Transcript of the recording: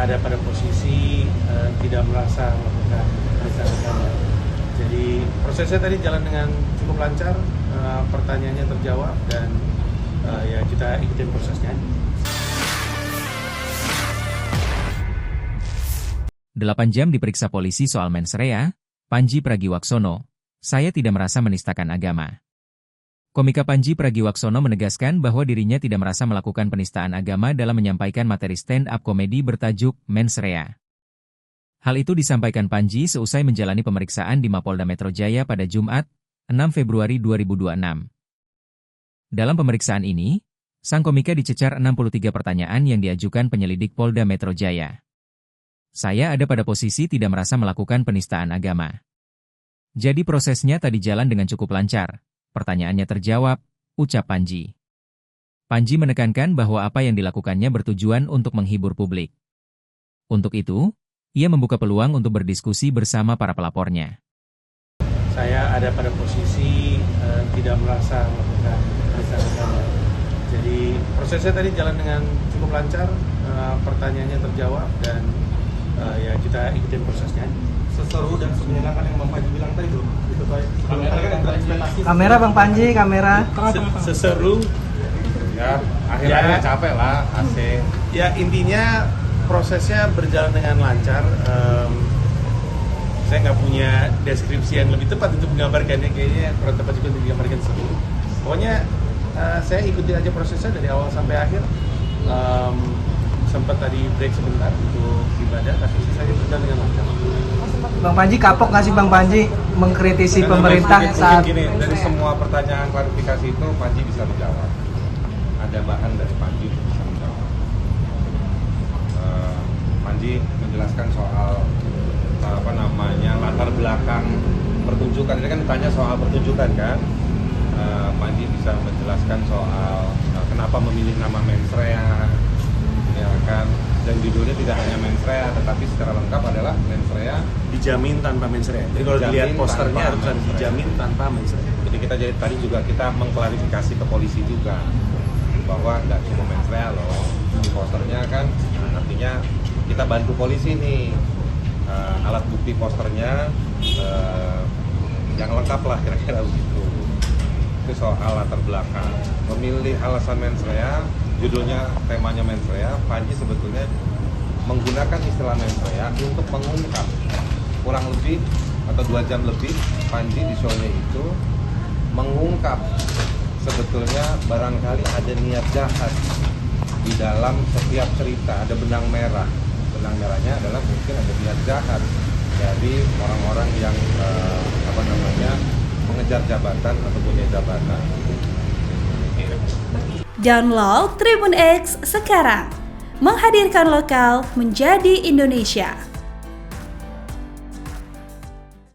ada pada posisi tidak merasa melakukan penistaan agama. Jadi prosesnya tadi jalan dengan cukup lancar, pertanyaannya terjawab dan ya kita ikutin prosesnya. 8 jam diperiksa polisi soal mens rea, Pandji Pragiwaksono, saya tidak merasa menistakan agama. Komika Pandji Pragiwaksono menegaskan bahwa dirinya tidak merasa melakukan penistaan agama dalam menyampaikan materi stand-up komedi bertajuk Mens Rea. Hal itu disampaikan Pandji seusai menjalani pemeriksaan di Mapolda Metro Jaya pada Jumat, 6 Februari 2026. Dalam pemeriksaan ini, sang komika dicecar 63 pertanyaan yang diajukan penyelidik Polda Metro Jaya. Saya ada pada posisi tidak merasa melakukan penistaan agama. Jadi prosesnya tadi jalan dengan cukup lancar, pertanyaannya terjawab, ucap Pandji. Pandji menekankan bahwa apa yang dilakukannya bertujuan untuk menghibur publik. Untuk itu, ia membuka peluang untuk berdiskusi bersama para pelapornya. Saya ada pada posisi tidak merasa melakukan penistaan agama. Jadi prosesnya tadi jalan dengan cukup lancar, pertanyaannya terjawab dan ya kita ikutin prosesnya. Seseru dan semenyenangkan yang Bang Pandji bilang tadi tuh. Kamera Bang Pandji, kamera. Seseru. Ya, akhirnya capek lah, AC. Ya intinya prosesnya berjalan dengan lancar. Saya nggak punya deskripsi yang lebih tepat untuk menggambarkannya, kayaknya kurang tepat juga untuk digambarkan seru. Pokoknya saya ikuti aja prosesnya dari awal sampai akhir. Sempat tadi break sebentar untuk ibadah, tapi sisanya berjalan dengan lancar. Bang Pandji kapok nggak sih Bang Pandji mengkritisi pemerintah saat gini, dari semua pertanyaan klarifikasi itu Pandji bisa menjawab. Ada bahan dari Pandji untuk bisa menjawab. Pandji menjelaskan soal latar belakang pertunjukan. Ini kan ditanya soal pertunjukan kan. Pandji bisa menjelaskan soal kenapa memilih nama Mens Rea, ya kan, dan judulnya tidak hanya Mens Rea tetapi secara lengkap adalah Mens Rea Dijamin tanpa mens rea. Jadi kalau dilihat posternya harus dijamin tanpa mens rea. Jadi tadi juga kita mengklarifikasi ke polisi juga bahwa nggak cuma mens rea loh di posternya kan, artinya kita bantu polisi nih, alat bukti posternya yang lengkap lah kira-kira begitu. Itu soal latar belakang memilih alasan mens rea, judulnya temanya mens rea. Pandji sebetulnya menggunakan istilah mens rea untuk mengungkap kurang lebih atau 2 jam lebih Pandji di show-nya itu mengungkap sebetulnya barangkali ada niat jahat di dalam setiap cerita, ada benang merah. Benang merahnya adalah mungkin ada niat jahat dari orang-orang yang mengejar jabatan atau punya jabatan. Download Tribun X sekarang, menghadirkan lokal menjadi Indonesia.